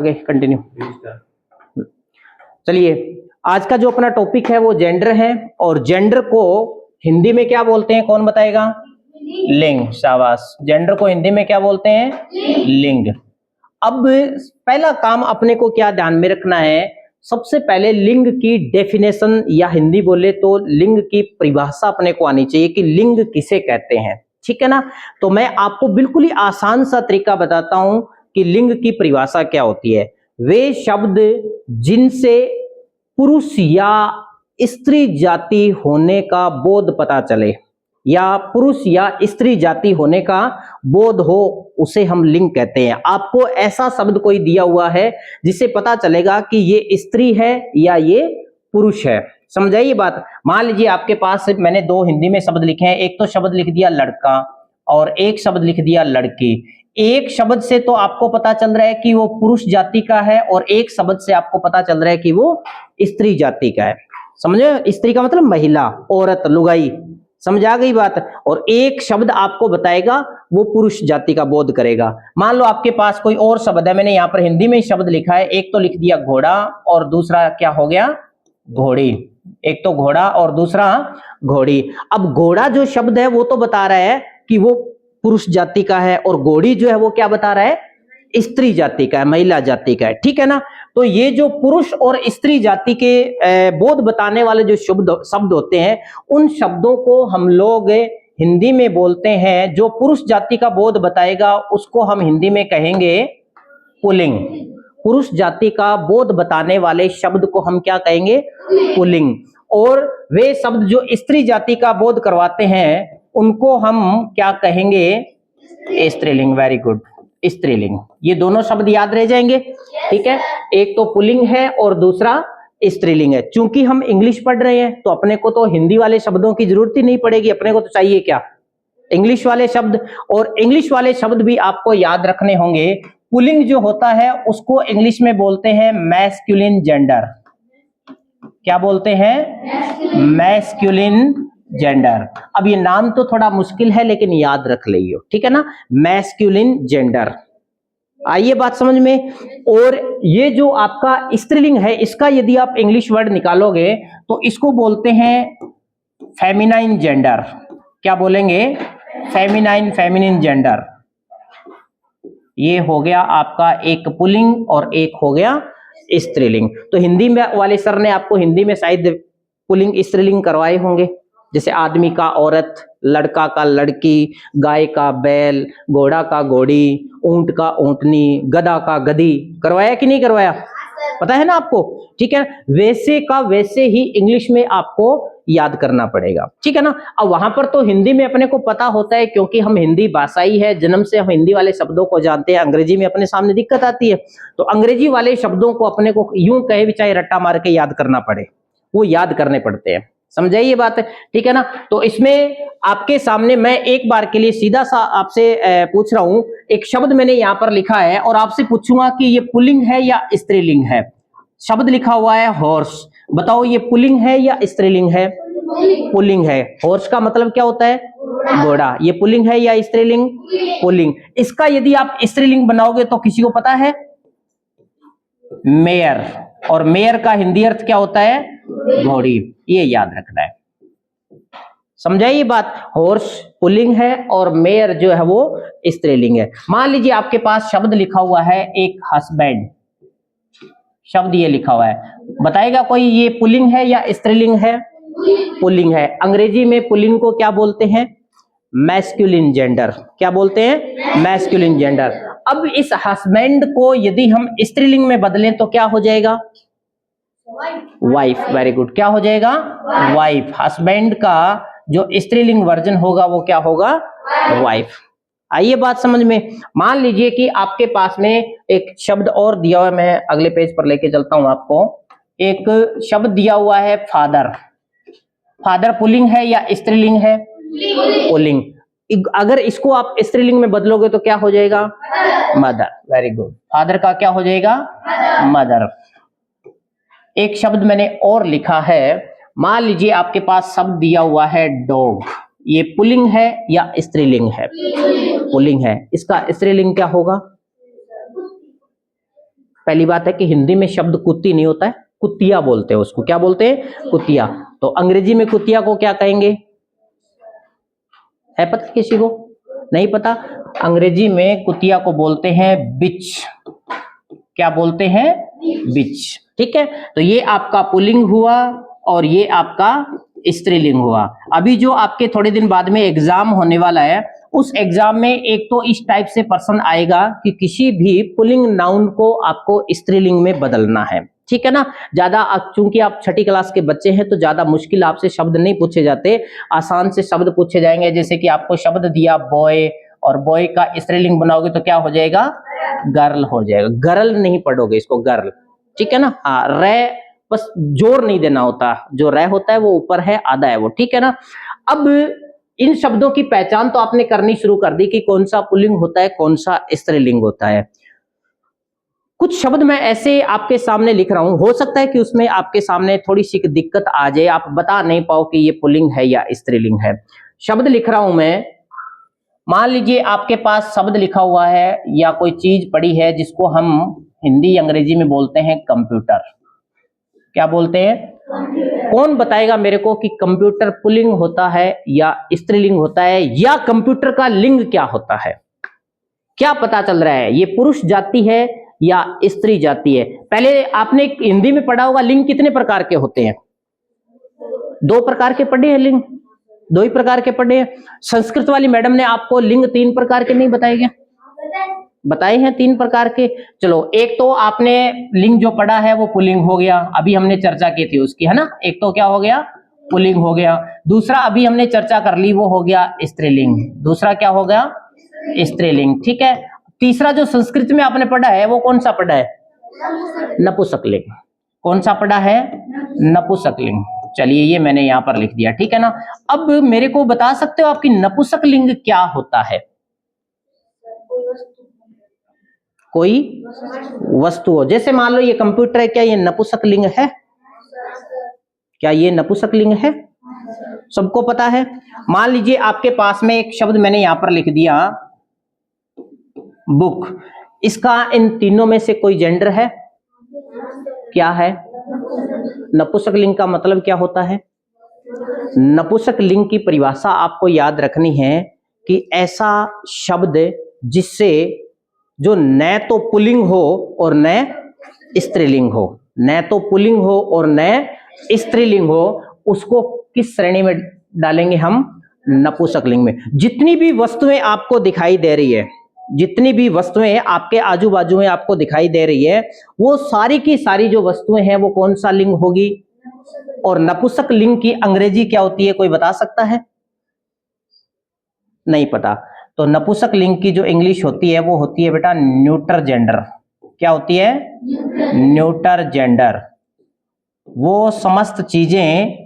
Okay continue. चलिए, आज का जो अपना टॉपिक है वो जेंडर है, और जेंडर को हिंदी में क्या बोलते हैं, कौन बताएगा? लिंग। शाबाश। जेंडर को हिंदी में क्या बोलते हैं? लिंग। अब पहला काम अपने को क्या ध्यान में रखना है, सबसे पहले लिंग की डेफिनेशन, या हिंदी बोले तो लिंग की परिभाषा अपने को आनी चाहिए कि लिंग किसे कहते हैं। ठीक है ना? तो मैं आपको बिल्कुल ही आसान सा तरीका बताता हूं कि लिंग की परिभाषा क्या होती है। वे शब्द जिनसे पुरुष या स्त्री जाति होने का बोध पता चले, या पुरुष या स्त्री जाति होने का बोध हो, उसे हम लिंग कहते हैं। आपको ऐसा शब्द कोई दिया हुआ है जिससे पता चलेगा कि ये स्त्री है या ये पुरुष है। समझाइए बात। मान लीजिए आपके पास मैंने दो हिंदी में शब्द लिखे हैं, एक तो शब्द लिख दिया लड़का और एक शब्द लिख दिया लड़की। एक शब्द से तो आपको पता चल रहा है कि वो पुरुष जाति का है, और एक शब्द से आपको पता चल रहा है कि वो स्त्री जाति का है। समझे? स्त्री का मतलब महिला, औरत, लुगाई। समझ आ गई बात? और एक शब्द आपको बताएगा वो पुरुष जाति का बोध करेगा। मान लो आपके पास कोई और शब्द है, मैंने यहाँ पर हिंदी में ही शब्द लिखा है, एक तो लिख दिया घोड़ा और दूसरा क्या हो गया? घोड़ी। एक तो घोड़ा और दूसरा घोड़ी। अब घोड़ा जो शब्द है वो तो बता रहा है कि वो पुरुष जाति का है, और घोड़ी जो है वो क्या बता रहा है? स्त्री जाति का है, महिला जाति का है। ठीक है ना? तो ये जो पुरुष और स्त्री जाति के बोध बताने वाले जो शब्द होते हैं, उन शब्दों को हम लोग हिंदी में बोलते हैं। जो पुरुष जाति का बोध बताएगा उसको हम हिंदी में कहेंगे पुल्लिंग। पुरुष जाति का बोध बताने वाले शब्द को हम क्या कहेंगे? पुल्लिंग। और वे शब्द जो स्त्री जाति का बोध करवाते हैं उनको हम क्या कहेंगे? स्त्रीलिंग। वेरी गुड, स्त्रीलिंग। ये दोनों शब्द याद रह जाएंगे। ठीक है? एक तो पुल्लिंग है और दूसरा स्त्रीलिंग है। चूंकि हम इंग्लिश पढ़ रहे हैं तो अपने को तो हिंदी वाले शब्दों की जरूरत ही नहीं पड़ेगी, अपने को तो चाहिए क्या? इंग्लिश वाले शब्द। और इंग्लिश वाले शब्द भी आपको याद रखने होंगे। पुल्लिंग जो होता है उसको इंग्लिश में बोलते हैं मैस्कुलिन जेंडर। क्या बोलते हैं? Masculine gender. अब ये नाम तो थोड़ा मुश्किल है लेकिन याद रख लियो। ठीक है ना? Masculine gender. आइए बात समझ में। और ये जो आपका स्त्रीलिंग है, इसका यदि आप इंग्लिश वर्ड निकालोगे तो इसको बोलते हैं फेमिनाइन जेंडर। क्या बोलेंगे? Feminine gender. ये हो गया आपका एक पुल्लिंग और एक हो गया स्त्रीलिंग। तो हिंदी में वाले सर ने आपको हिंदी में शायद पुल्लिंग स्त्रीलिंग करवाए होंगे, जैसे आदमी का औरत, लड़का का लड़की, गाय का बैल, घोड़ा का घोड़ी, ऊंट का ऊंटनी, गधा का गधी। करवाया कि नहीं करवाया? पता है ना आपको? ठीक है? वैसे का वैसे ही इंग्लिश में आपको याद करना पड़ेगा। ठीक है ना? अब वहां पर तो हिंदी में अपने को पता होता है क्योंकि हम हिंदी भाषाई है, जन्म से हम हिंदी वाले शब्दों को जानते हैं। अंग्रेजी में अपने सामने दिक्कत आती है, तो अंग्रेजी वाले शब्दों को अपने को यूं कहे भी चाहे रट्टा मार के याद करना पड़े, वो याद करने पड़ते हैं। समझाइए बात है। ठीक है ना? तो इसमें आपके सामने मैं एक बार के लिए सीधा सा आपसे पूछ रहा हूं, एक शब्द मैंने यहां पर लिखा है और आपसे पूछूंगा कि ये पुल्लिंग है या स्त्रीलिंग है। शब्द लिखा हुआ है हॉर्स। बताओ ये पुल्लिंग है या स्त्रीलिंग है? पुल्लिंग है। हॉर्स का मतलब क्या होता है? घोड़ा। ये पुल्लिंग है या स्त्रीलिंग? पुल्लिंग। इसका यदि आप स्त्रीलिंग बनाओगे तो किसी को पता है? मेयर। और मेयर का हिंदी अर्थ क्या होता है? घोड़ी। ये याद रखना है। समझाइए बात। हॉर्स पुल्लिंग है और मेयर जो है वो स्त्रीलिंग है। मान लीजिए आपके पास शब्द लिखा हुआ है एक हस्बैंड। शब्द ये लिखा हुआ है, बताएगा कोई ये पुल्लिंग है या स्त्रीलिंग है? पुल्लिंग है। अंग्रेजी में पुल्लिंग को क्या बोलते हैं? Masculine gender. क्या बोलते हैं? Masculine gender. अब इस हस्बैंड को यदि हम स्त्रीलिंग में बदलें तो क्या हो जाएगा? वाइफ। Very good. क्या हो जाएगा? वाइफ। हस्बैंड का जो स्त्रीलिंग वर्जन होगा वो क्या होगा? वाइफ। आइए बात समझ में। मान लीजिए कि आपके पास में एक शब्द और दिया हुआ है, मैं अगले पेज पर लेके चलता हूं आपको। एक शब्द दिया हुआ है फादर। फादर पुल्लिंग है या स्त्रीलिंग है? पुल्लिंग। अगर इसको आप स्त्रीलिंग में बदलोगे तो क्या हो जाएगा? मदर। Very good. फादर का क्या हो जाएगा? मदर। एक शब्द मैंने और लिखा है। मान लीजिए आपके पास शब्द दिया हुआ है डॉग। ये पुल्लिंग है या स्त्रीलिंग है? पुल्लिंग है। इसका स्त्रीलिंग क्या होगा? पहली बात है कि हिंदी में शब्द कुत्ती नहीं होता है, कुतिया बोलते हैं उसको। क्या बोलते हैं? कुतिया। तो अंग्रेजी में कुतिया को क्या कहेंगे? है पता किसी को? नहीं पता? अंग्रेजी में कुतिया को बोलते हैं बिच। क्या बोलते हैं? बिच। ठीक है, तो ये आपका पुल्लिंग हुआ और ये आपका स्त्रीलिंग हुआ। अभी जो आपके थोड़े दिन बाद में एग्जाम होने वाला है, उस एग्जाम में एक तो इस टाइप से प्रश्न आएगा कि किसी भी पुल्लिंग नाउन को आपको स्त्रीलिंग में बदलना है। ठीक है ना? ज्यादा चूंकि आप छठी क्लास के बच्चे हैं तो ज्यादा मुश्किल आपसे शब्द नहीं पूछे जाते, आसान से शब्द पूछे जाएंगे। जैसे कि आपको शब्द दिया बॉय, और बॉय का स्त्रीलिंग बनाओगे तो क्या हो जाएगा? गर्ल हो जाएगा। गर्ल नहीं पढ़ोगे इसको, गर्ल। ठीक है ना? हाँ, रे बस जोर नहीं देना होता, जो रे होता है वो ऊपर है, आधा है वो। ठीक है ना? अब इन शब्दों की पहचान तो आपने करनी शुरू कर दी कि कौन सा पुल्लिंग होता है, कौन सा स्त्रीलिंग होता है। कुछ शब्द मैं ऐसे आपके सामने लिख रहा हूं, हो सकता है कि उसमें आपके सामने थोड़ी सी दिक्कत आ जाए, आप बता नहीं पाओ कि ये पुल्लिंग है या स्त्रीलिंग है। शब्द लिख रहा हूं मैं, मान लीजिए आपके पास शब्द लिखा हुआ है या कोई चीज पड़ी है जिसको हम हिंदी अंग्रेजी में बोलते हैं कंप्यूटर। क्या बोलते हैं? कौन बताएगा मेरे को कि कंप्यूटर पुल्लिंग होता है या स्त्रीलिंग होता है, या कंप्यूटर का लिंग क्या होता है? क्या पता चल रहा है, ये पुरुष जाति है या स्त्री जाति है? पहले आपने हिंदी में पढ़ा होगा, लिंग कितने प्रकार के होते हैं? 2 प्रकार के पढ़े हैं लिंग, 2 ही प्रकार के पढ़े हैं। संस्कृत वाली मैडम ने आपको लिंग 3 प्रकार के नहीं बताए क्या? बताए हैं 3 प्रकार के। चलो, एक तो आपने लिंग जो पढ़ा है वो पुल्लिंग हो गया, अभी हमने चर्चा की थी उसकी, है ना? एक तो क्या हो गया? पुल्लिंग हो गया। दूसरा अभी हमने चर्चा कर ली, वो हो गया स्त्रीलिंग। दूसरा क्या हो गया? स्त्रीलिंग। ठीक है, तीसरा जो संस्कृत में आपने पढ़ा है वो कौन सा पढ़ा है? नपुंसकलिंग। कौन सा पढ़ा है? नपुंसकलिंग। चलिए, ये मैंने यहां पर लिख दिया। ठीक है ना? अब मेरे को बता सकते हो आपकी नपुंसकलिंग क्या होता है? कोई वस्तु हो, जैसे मान लो ये कंप्यूटर है, क्या ये नपुंसकलिंग है? क्या ये नपुंसकलिंग है? सबको पता है। मान लीजिए आपके पास में एक शब्द मैंने यहां पर लिख दिया बुक, इसका इन तीनों में से कोई जेंडर है? क्या है? नपुंसकलिंग का मतलब क्या होता है? नपुंसकलिंग की परिभाषा आपको याद रखनी है कि ऐसा शब्द जिससे जो न तो पुल्लिंग हो और न स्त्रीलिंग हो, न तो पुल्लिंग हो और न स्त्रीलिंग हो, उसको किस श्रेणी में डालेंगे हम? नपुंसकलिंग में। जितनी भी वस्तुएं आपको दिखाई दे रही है, जितनी भी वस्तुएं आपके आजू बाजू में आपको दिखाई दे रही है, वो सारी की सारी जो वस्तुएं हैं वो कौन सा लिंग होगी? और नपुंसकलिंग की अंग्रेजी क्या होती है, कोई बता सकता है? नहीं पता? तो नपुंसकलिंग की जो इंग्लिश होती है वो होती है बेटा न्यूटर जेंडर। क्या होती है? Neuter gender. वो समस्त चीजें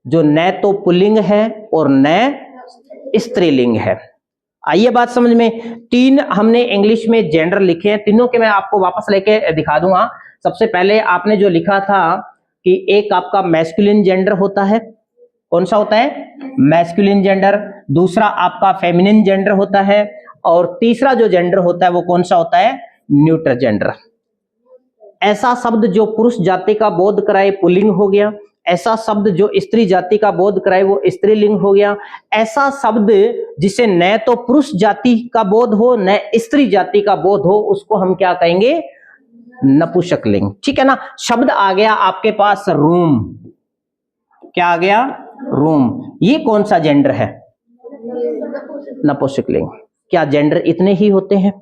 जो न तो पुल्लिंग है और न स्त्रीलिंग है। आइए बात समझ में। 3 हमने इंग्लिश में जेंडर लिखे हैं, तीनों के मैं आपको वापस लेके दिखा दूंगा। सबसे पहले आपने जो लिखा था कि एक आपका मैस्कुलिन जेंडर होता है, कौन सा होता है? Masculine gender. दूसरा आपका फेमिनिन जेंडर होता है, और तीसरा जो जेंडर होता है वो कौन सा होता है? Neuter gender. ऐसा शब्द जो पुरुष जाति का बोध कराए पुल्लिंग हो गया, ऐसा शब्द जो स्त्री जाति का बोध कराए वो स्त्रीलिंग हो गया, ऐसा शब्द जिसे न तो पुरुष जाति का बोध हो न स्त्री जाति का बोध हो, उसको हम क्या कहेंगे? नपुंसकलिंग। ठीक है ना? शब्द आ गया आपके पास रूम। क्या आ गया? रूम। ये कौन सा जेंडर है? नपुंसकलिंग। क्या जेंडर इतने ही होते हैं?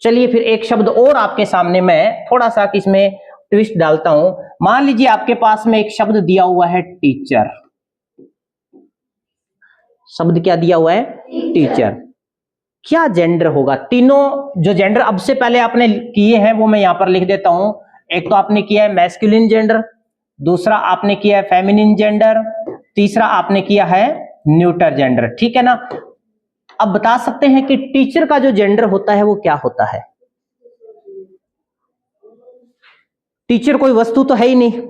चलिए फिर एक शब्द और आपके सामने मैं थोड़ा सा इसमें ट्विस्ट डालता हूं। मान लीजिए आपके पास में एक शब्द दिया हुआ है टीचर। शब्द क्या दिया हुआ है? टीचर। क्या जेंडर होगा? तीनों जो जेंडर अब से पहले आपने किए हैं वो मैं यहां पर लिख देता हूं। एक तो आपने किया है मैस्कुलिन जेंडर, दूसरा आपने किया है फेमिनिन जेंडर, तीसरा आपने किया है न्यूटर जेंडर। ठीक है ना? अब बता सकते हैं कि टीचर का जो जेंडर होता है वो क्या होता है? टीचर कोई वस्तु तो है ही नहीं,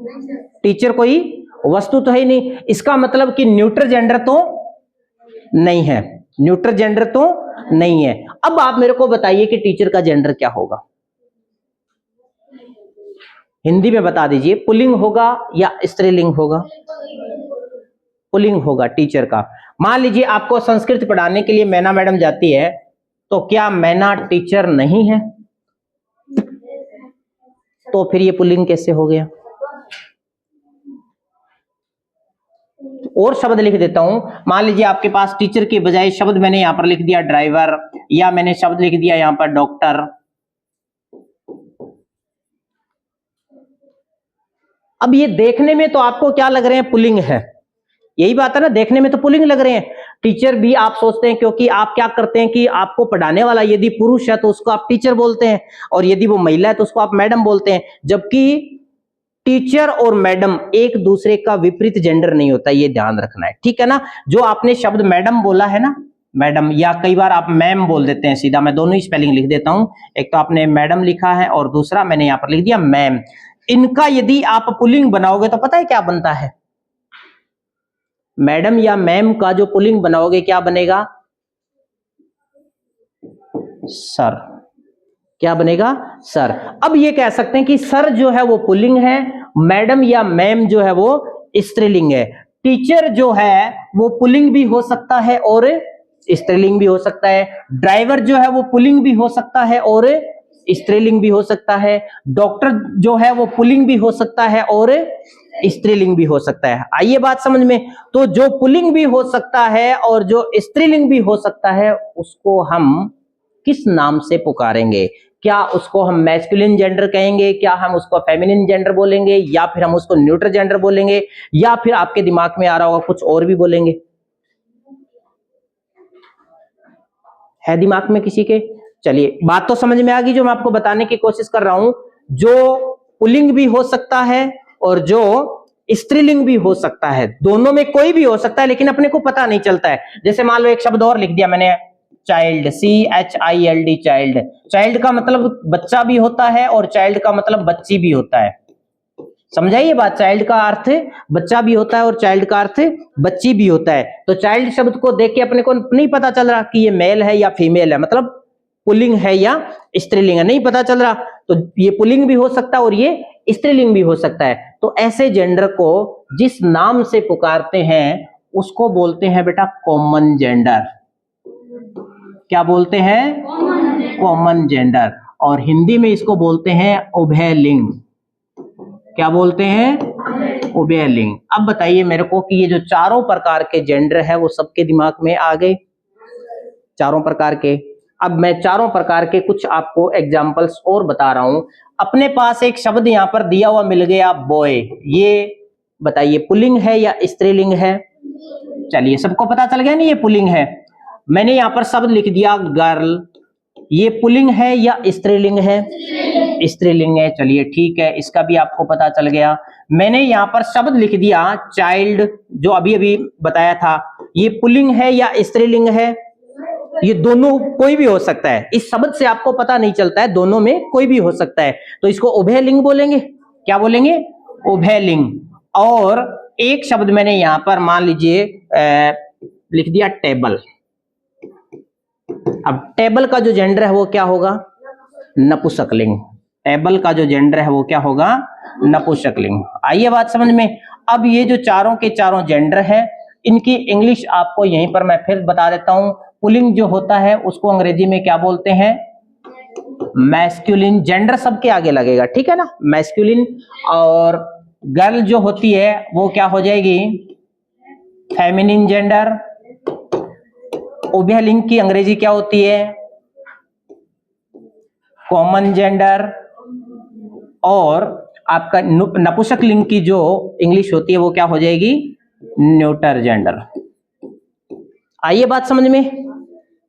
टीचर कोई वस्तु तो है ही नहीं, इसका मतलब कि न्यूटर जेंडर तो नहीं है, न्यूटर जेंडर तो नहीं है। अब आप मेरे को बताइए कि टीचर का जेंडर क्या होगा, हिंदी में बता दीजिए, पुल्लिंग होगा या स्त्रीलिंग होगा? पुल्लिंग होगा टीचर का। मान लीजिए आपको संस्कृत पढ़ाने के लिए मैना मैडम जाती है, तो क्या मैना टीचर नहीं है? तो फिर ये पुल्लिंग कैसे हो गया? और शब्द लिख देता हूं, मान लीजिए आपके पास टीचर के बजाय शब्द मैंने यहां पर लिख दिया ड्राइवर, या मैंने शब्द लिख दिया यहां पर डॉक्टर। अब ये देखने में तो आपको क्या लग रहे हैं? पुल्लिंग है, यही बात है ना, देखने में तो पुल्लिंग लग रहे हैं। टीचर भी आप सोचते हैं, क्योंकि आप क्या करते हैं कि आपको पढ़ाने वाला यदि पुरुष है तो उसको आप टीचर बोलते हैं, और यदि वो महिला है तो उसको आप मैडम बोलते हैं, जबकि टीचर और मैडम एक दूसरे का विपरीत जेंडर नहीं होता, ये ध्यान रखना है, ठीक है ना। जो आपने शब्द मैडम बोला है ना, मैडम, या कई बार आप मैम बोल देते हैं सीधा, मैं दोनों ही स्पेलिंग लिख देता हूं, एक तो आपने मैडम लिखा है और दूसरा मैंने यहां पर लिख दिया मैम। इनका यदि आप पुल्लिंग बनाओगे तो पता है क्या बनता है? मैडम या मैम का जो पुल्लिंग बनाओगे क्या बनेगा? सर। क्या बनेगा? सर। अब ये कह सकते हैं कि सर जो है वो पुल्लिंग है, मैडम या मैम जो है वो स्त्रीलिंग है। टीचर जो है वो पुल्लिंग भी हो सकता है और स्त्रीलिंग भी हो सकता है। ड्राइवर जो है वो पुल्लिंग भी हो सकता है और स्त्रीलिंग भी हो सकता है। डॉक्टर जो है वो पुल्लिंग भी हो सकता है और स्त्रीलिंग भी हो सकता है। आइए बात समझ में। तो जो पुल्लिंग भी हो सकता है और जो स्त्रीलिंग भी हो सकता है, उसको हम किस नाम से पुकारेंगे? क्या उसको हम मैस्कुलिन जेंडर कहेंगे, क्या हम उसको फेमिनिन जेंडर बोलेंगे, या फिर हम उसको न्यूट्रल जेंडर बोलेंगे, या फिर आपके दिमाग में आ रहा होगा कुछ और भी बोलेंगे? है दिमाग में किसी के? चलिए, बात तो समझ में आ गई जो मैं आपको बताने की कोशिश कर रहा हूं। जो पुल्लिंग भी हो सकता है और जो स्त्रीलिंग भी हो सकता है, दोनों में कोई भी हो सकता है, लेकिन अपने को पता नहीं चलता है। जैसे मान लो एक शब्द और लिख दिया मैंने, चाइल्ड, CHILD, चाइल्ड। चाइल्ड का मतलब बच्चा भी होता है और चाइल्ड का मतलब बच्ची भी होता है। समझाइए बात, चाइल्ड का अर्थ बच्चा भी होता है और चाइल्ड का अर्थ बच्ची भी होता है। तो चाइल्ड शब्द को देख के अपने को नहीं पता चल रहा कि ये मेल है या फीमेल है, मतलब पुल्लिंग है या स्त्रीलिंग है, नहीं पता चल रहा। तो ये पुल्लिंग भी हो सकता है और ये स्त्रीलिंग भी हो सकता है। तो ऐसे जेंडर को जिस नाम से पुकारते हैं उसको बोलते हैं बेटा कॉमन जेंडर। क्या बोलते हैं? Common gender. और हिंदी में इसको बोलते हैं उभयलिंग। क्या बोलते हैं? उभयलिंग। अब बताइए मेरे को कि ये जो चारों प्रकार के जेंडर है वो सबके दिमाग में आ गए? चारों प्रकार के। अब मैं चारों प्रकार के कुछ आपको एग्जांपल्स और बता रहा हूं। अपने पास एक शब्द यहां पर दिया हुआ मिल गया, बॉय। ये बताइए पुल्लिंग है या स्त्रीलिंग है? चलिए, सबको पता चल गया ना ये पुल्लिंग है। मैंने यहां पर शब्द लिख दिया गर्ल, ये पुल्लिंग है या स्त्रीलिंग है? स्त्रीलिंग है। चलिए ठीक है, इसका भी आपको पता चल गया। मैंने यहां पर शब्द लिख दिया चाइल्ड, जो अभी अभी बताया था, ये पुल्लिंग है या स्त्रीलिंग है? ये दोनों कोई भी हो सकता है, इस शब्द से आपको पता नहीं चलता है, दोनों में कोई भी हो सकता है। तो इसको उभयलिंग बोलेंगे। क्या बोलेंगे? उभयलिंग। और एक शब्द मैंने यहां पर मान लीजिए लिख दिया टेबल। अब टेबल का जो जेंडर है वो क्या होगा? नपुंसकलिंग। टेबल का जो जेंडर है वो क्या होगा? नपुंसकलिंग। आइए बात समझ में। अब ये जो चारों के चारों जेंडर है, इनकी इंग्लिश आपको यहीं पर मैं फिर बता देता हूं। पुल्लिंग जो होता है उसको अंग्रेजी में क्या बोलते हैं? मैस्कुलिन। जेंडर सबके आगे लगेगा, ठीक है ना, मैस्कुलिन। और गर्ल जो होती है वो क्या हो जाएगी? Feminine gender. उभयलिंग की अंग्रेजी क्या होती है? Common gender. और आपका नपुंसकलिंग की जो इंग्लिश होती है वो क्या हो जाएगी? Neutral gender. आइए बात समझ में।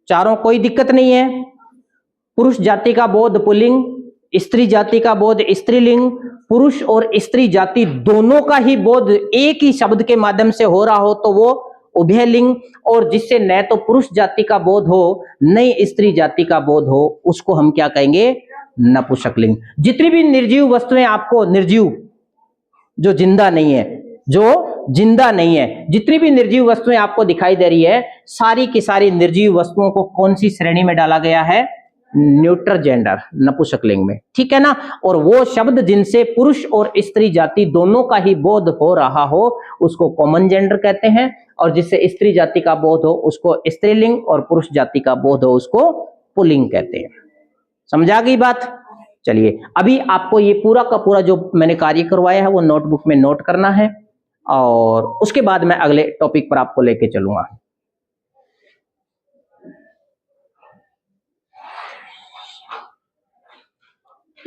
चारों कोई दिक्कत नहीं है। पुरुष जाति का बोध पुल्लिंग, स्त्री जाति का बोध स्त्रीलिंग। पुरुष और स्त्री जाति दोनों का ही बोध एक ही शब्द के माध्यम से हो रहा हो तो वो उभयलिंग। और जिससे न तो पुरुष जाति का बोध हो न स्त्री जाति का बोध हो, उसको हम क्या कहेंगे? नपुंसकलिंग। जितनी भी निर्जीव वस्तुएं आपको, निर्जीव जो जिंदा नहीं है, जो जिंदा नहीं है। जितनी भी निर्जीव वस्तुएं आपको दिखाई दे रही है, सारी की सारी निर्जीव वस्तुओं को कौन सी श्रेणी में डाला गया है? न्यूट्रल जेंडर, नपुंसक लिंग में, ठीक है ना। और वो शब्द जिनसे पुरुष और स्त्री जाति दोनों का ही बोध हो रहा हो उसको कॉमन जेंडर कहते हैं, और जिससे स्त्री जाति का बोध हो उसको स्त्रीलिंग, और पुरुष जाति का बोध हो उसको पुल्लिंग कहते हैं। समझा गई बात? चलिए, अभी आपको ये पूरा का पूरा जो मैंने कार्य करवाया है वो नोटबुक में नोट करना है, और उसके बाद मैं अगले टॉपिक पर आपको लेके चलूंगा।